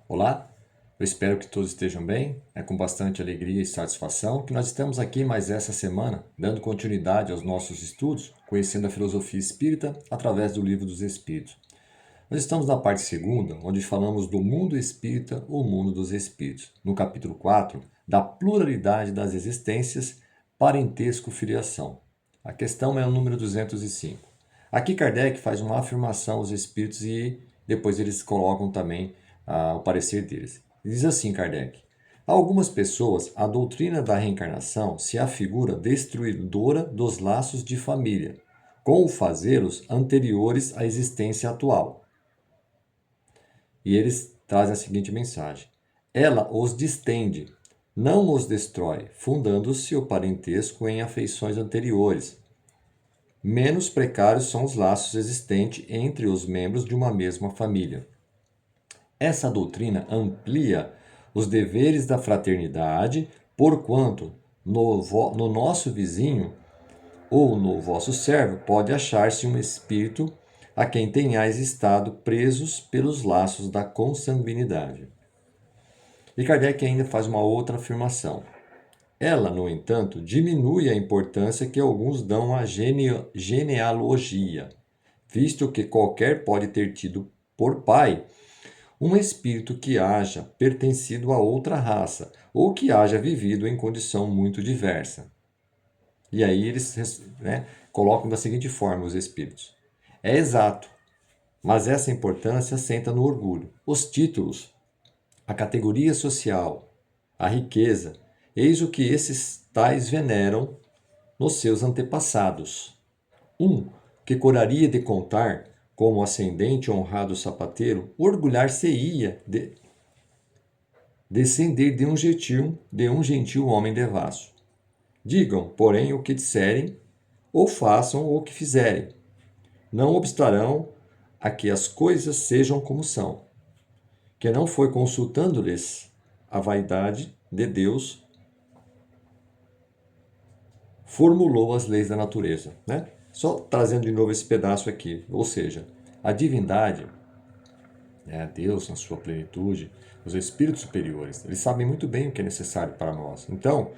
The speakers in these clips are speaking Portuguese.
Olá, eu espero que todos estejam bem. É com bastante alegria e satisfação que nós estamos aqui mais essa semana, dando continuidade aos nossos estudos, conhecendo a filosofia espírita através do Livro dos Espíritos. Nós estamos na parte segunda, onde falamos do mundo espírita ou mundo dos espíritos. No capítulo 4, da pluralidade das existências, parentesco filiação. A questão é o número 205. Aqui Kardec faz uma afirmação aos espíritos e depois eles colocam também o parecer deles. Diz assim Kardec: a algumas pessoas, a doutrina da reencarnação se afigura destruidora dos laços de família, com o fazê-los anteriores à existência atual. E eles trazem a seguinte mensagem: ela os distende, não os destrói, fundando-se o parentesco em afeições anteriores. Menos precários são os laços existentes entre os membros de uma mesma família. Essa doutrina amplia os deveres da fraternidade, porquanto no nosso vizinho ou no vosso servo pode achar-se um espírito a quem tenhais estado presos pelos laços da consanguinidade. E Kardec ainda faz uma outra afirmação. Ela, no entanto, diminui a importância que alguns dão à genealogia, visto que qualquer pode ter tido por pai um espírito que haja pertencido a outra raça ou que haja vivido em condição muito diversa. E aí eles colocam da seguinte forma os espíritos. É exato, mas essa importância assenta no orgulho. Os títulos, a categoria social, a riqueza, eis o que esses tais veneram nos seus antepassados. Que coraria de contar, como ascendente honrado sapateiro, orgulhar-se-ia de descender de um gentil homem devasso. Digam, porém, o que disserem, ou façam o que fizerem. Não obstarão a que as coisas sejam como são, que não foi consultando-lhes a vaidade de Deus formulou as leis da natureza, né? Só trazendo de novo esse pedaço aqui, ou seja, a divindade, Deus na sua plenitude, os espíritos superiores, eles sabem muito bem o que é necessário para nós. Então,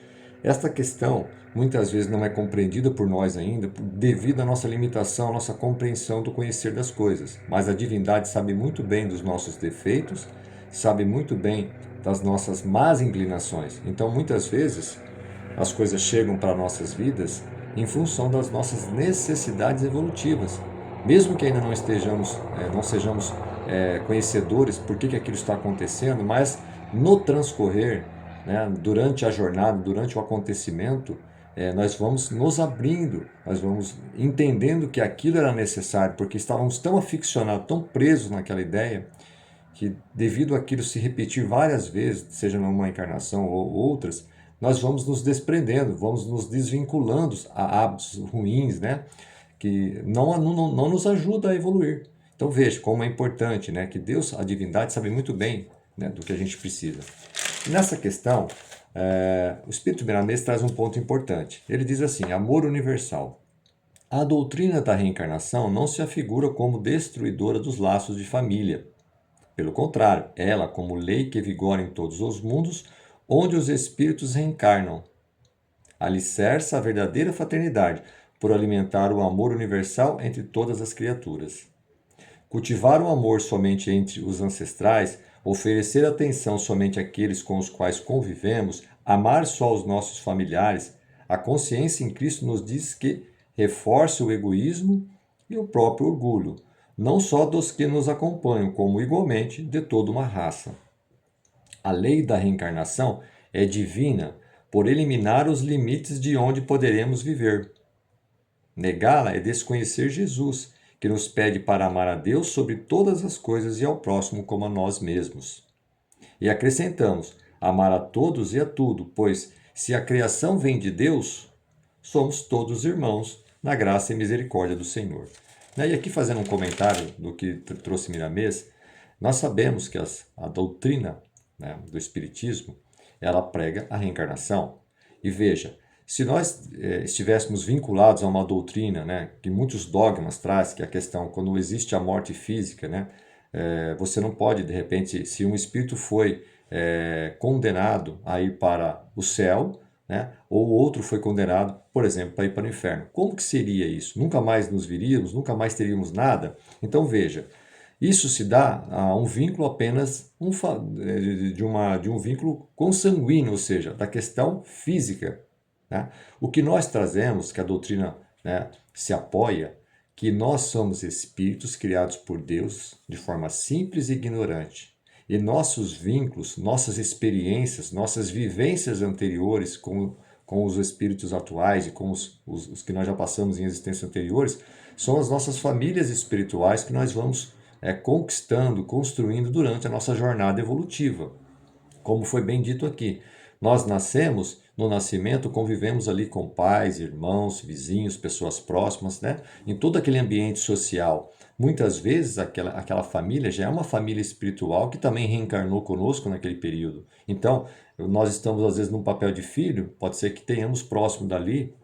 esta questão muitas vezes não é compreendida por nós ainda devido à nossa limitação, à nossa compreensão do conhecer das coisas. Mas a divindade sabe muito bem dos nossos defeitos, sabe muito bem das nossas más inclinações. Então, muitas vezes, as coisas chegam para nossas vidas em função das nossas necessidades evolutivas. Mesmo que ainda não sejamos conhecedores por que aquilo está acontecendo, mas no transcorrer, durante a jornada, durante o acontecimento, nós vamos nos abrindo, nós vamos entendendo que aquilo era necessário, porque estávamos tão aficionados, tão presos naquela ideia, que devido àquilo se repetir várias vezes, seja numa encarnação ou outras, nós vamos nos desprendendo, vamos nos desvinculando a hábitos ruins, que não nos ajuda a evoluir. Então veja como é importante, que Deus, a divindade, sabe muito bem, do que a gente precisa. E nessa questão, o Espírito Miramês traz um ponto importante. Ele diz assim: amor universal. A doutrina da reencarnação não se afigura como destruidora dos laços de família. Pelo contrário, ela, como lei que vigora em todos os mundos, onde os espíritos reencarnam, alicerça a verdadeira fraternidade, por alimentar o amor universal entre todas as criaturas. Cultivar o amor somente entre os ancestrais, oferecer atenção somente àqueles com os quais convivemos, amar só os nossos familiares, a consciência em Cristo nos diz que reforça o egoísmo e o próprio orgulho, não só dos que nos acompanham, como igualmente de toda uma raça. A lei da reencarnação é divina por eliminar os limites de onde poderemos viver. Negá-la é desconhecer Jesus, que nos pede para amar a Deus sobre todas as coisas e ao próximo como a nós mesmos. E acrescentamos, amar a todos e a tudo, pois se a criação vem de Deus, somos todos irmãos na graça e misericórdia do Senhor. E aqui fazendo um comentário do que trouxe Miramês, nós sabemos que a doutrina do Espiritismo, ela prega a reencarnação. E veja, se nós estivéssemos vinculados a uma doutrina que muitos dogmas traz, que é a questão quando existe a morte física, Você não pode, de repente, se um espírito foi condenado a ir para o céu, né? Ou outro foi condenado, por exemplo, para ir para o inferno. Como que seria isso? Nunca mais nos viríamos, nunca mais teríamos nada? Então veja, isso se dá a um vínculo apenas de um vínculo consanguíneo, ou seja, da questão física, né? O que nós trazemos, que a doutrina, né, se apoia, que nós somos espíritos criados por Deus de forma simples e ignorante. E nossos vínculos, nossas experiências, nossas vivências anteriores com os espíritos atuais e com os que nós já passamos em existências anteriores, são as nossas famílias espirituais que nós vamos conquistando, construindo durante a nossa jornada evolutiva. Como foi bem dito aqui, nós nascemos, no nascimento convivemos ali com pais, irmãos, vizinhos, pessoas próximas, né? Em todo aquele ambiente social. Muitas vezes aquela família já é uma família espiritual que também reencarnou conosco naquele período. Então, nós estamos às vezes num papel de filho, pode ser que tenhamos próximo dali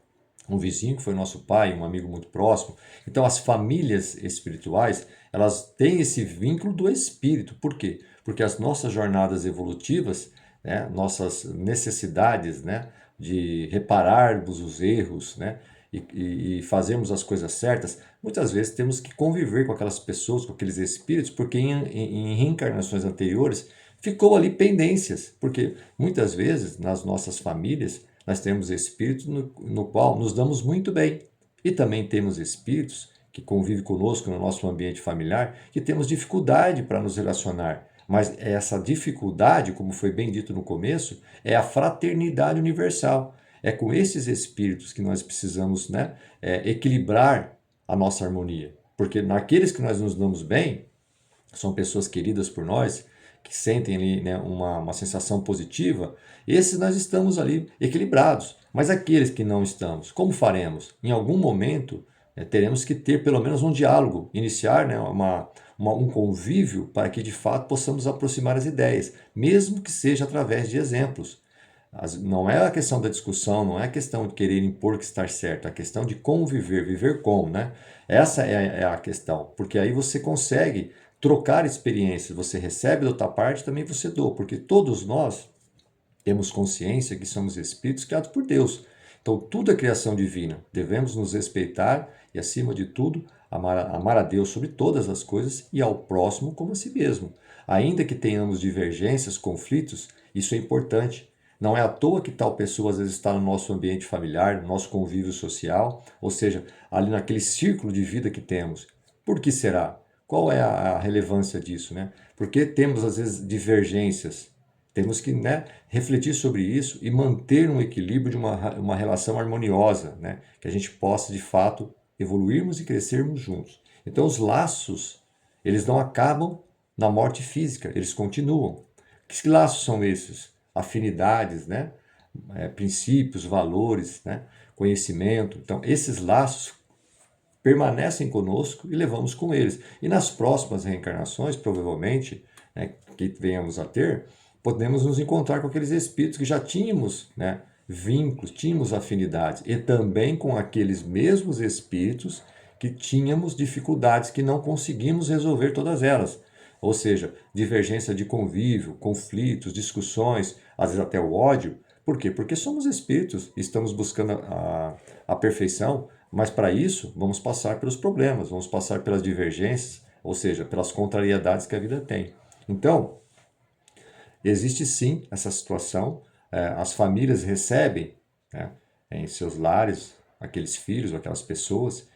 um vizinho que foi nosso pai, um amigo muito próximo. Então, as famílias espirituais, elas têm esse vínculo do espírito. Por quê? Porque as nossas jornadas evolutivas, né, nossas necessidades, né, de repararmos os erros, né, e fazermos as coisas certas, muitas vezes temos que conviver com aquelas pessoas, com aqueles espíritos, porque em reencarnações anteriores ficou ali pendências. Porque muitas vezes nas nossas famílias nós temos espíritos no qual nos damos muito bem. E também temos espíritos que convivem conosco no nosso ambiente familiar, que temos dificuldade para nos relacionar. Mas essa dificuldade, como foi bem dito no começo, é a fraternidade universal. É com esses espíritos que nós precisamos, né, equilibrar a nossa harmonia. Porque naqueles que nós nos damos bem, são pessoas queridas por nós, que sentem ali, né, uma sensação positiva, esses nós estamos ali equilibrados. Mas aqueles que não estamos, como faremos? Em algum momento, teremos que ter pelo menos um diálogo, iniciar, né, um convívio para que de fato possamos aproximar as ideias, mesmo que seja através de exemplos. Não é a questão da discussão, não é a questão de querer impor que está certo, é a questão de conviver, viver com, né? Essa é a questão, porque aí você consegue trocar experiências, você recebe da outra parte, também você doa, porque todos nós temos consciência que somos espíritos criados por Deus. Então, tudo é criação divina. Devemos nos respeitar e, acima de tudo, amar a Deus sobre todas as coisas e ao próximo como a si mesmo. Ainda que tenhamos divergências, conflitos, isso é importante. Não é à toa que tal pessoa às vezes está no nosso ambiente familiar, no nosso convívio social, ou seja, ali naquele círculo de vida que temos. Por que será? Qual é a relevância disso, né? Porque temos às vezes divergências. Temos que, né, refletir sobre isso e manter um equilíbrio de uma relação harmoniosa, né? Que a gente possa, de fato, evoluirmos e crescermos juntos. Então, os laços, eles não acabam na morte física, eles continuam. Que laços são esses? Afinidades, né? Princípios, valores, né? Conhecimento. Então, esses laços permanecem conosco e levamos com eles. E nas próximas reencarnações, provavelmente, né, que venhamos a ter, podemos nos encontrar com aqueles espíritos que já tínhamos, né, vínculos, tínhamos afinidades, e também com aqueles mesmos espíritos que tínhamos dificuldades que não conseguimos resolver todas elas. Ou seja, divergência de convívio, conflitos, discussões, às vezes até o ódio. Por quê? Porque somos espíritos e estamos buscando a perfeição, mas para isso vamos passar pelos problemas, vamos passar pelas divergências, ou seja, pelas contrariedades que a vida tem. Então, existe sim essa situação, as famílias recebem, né, em seus lares aqueles filhos ou aquelas pessoas,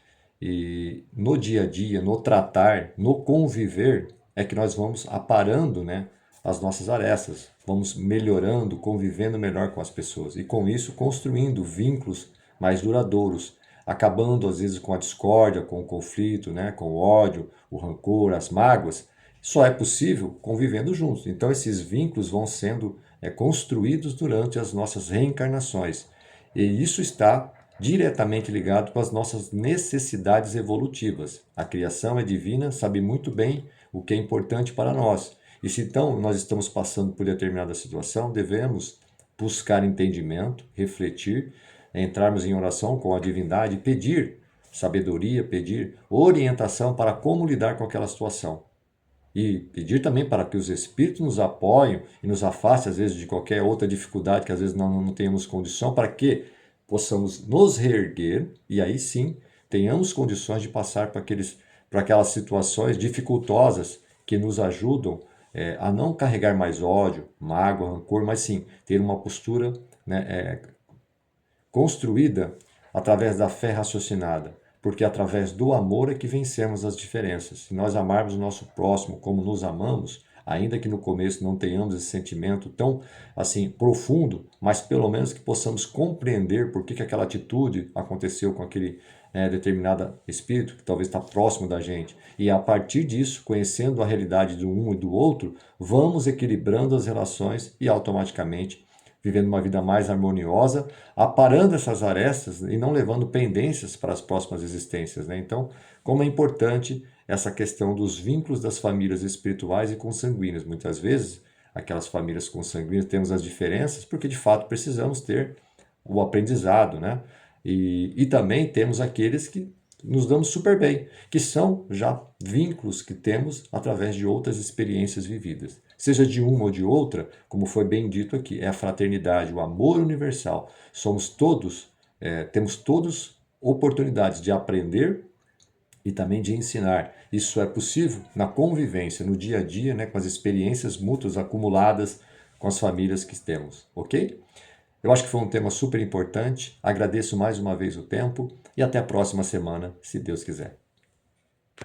e no dia a dia, no tratar, no conviver, é que nós vamos aparando, né, as nossas arestas, vamos melhorando, convivendo melhor com as pessoas e com isso construindo vínculos mais duradouros, acabando às vezes com a discórdia, com o conflito, né, com o ódio, o rancor, as mágoas. Só é possível convivendo juntos. Então esses vínculos vão sendo construídos durante as nossas reencarnações. E isso está diretamente ligado com as nossas necessidades evolutivas. A criação é divina, sabe muito bem o que é importante para nós. E se então nós estamos passando por determinada situação, devemos buscar entendimento, refletir, entrarmos em oração com a divindade, pedir sabedoria, pedir orientação para como lidar com aquela situação. E pedir também para que os espíritos nos apoiem e nos afastem, às vezes, de qualquer outra dificuldade que às vezes não tenhamos condição, para que possamos nos reerguer e aí sim tenhamos condições de passar para aquelas situações dificultosas que nos ajudam a não carregar mais ódio, mágoa, rancor, mas sim ter uma postura, né, construída através da fé raciocinada, porque através do amor é que vencemos as diferenças. Se nós amarmos o nosso próximo como nos amamos, ainda que no começo não tenhamos esse sentimento tão assim profundo, mas pelo menos que possamos compreender por que aquela atitude aconteceu com aquele determinado espírito que talvez está próximo da gente. E a partir disso, conhecendo a realidade do um e do outro, vamos equilibrando as relações e automaticamente vivendo uma vida mais harmoniosa, aparando essas arestas e não levando pendências para as próximas existências, né? Então, como é importante essa questão dos vínculos das famílias espirituais e consanguíneas. Muitas vezes, aquelas famílias consanguíneas temos as diferenças porque de fato precisamos ter o aprendizado, né? E também temos aqueles que nos damos super bem, que são já vínculos que temos através de outras experiências vividas. Seja de uma ou de outra, como foi bem dito aqui, é a fraternidade, o amor universal. Somos todos, temos todos oportunidades de aprender e também de ensinar. Isso é possível na convivência, no dia a dia, né, com as experiências mútuas acumuladas com as famílias que temos, ok? Eu acho que foi um tema super importante. Agradeço mais uma vez o tempo e até a próxima semana, se Deus quiser.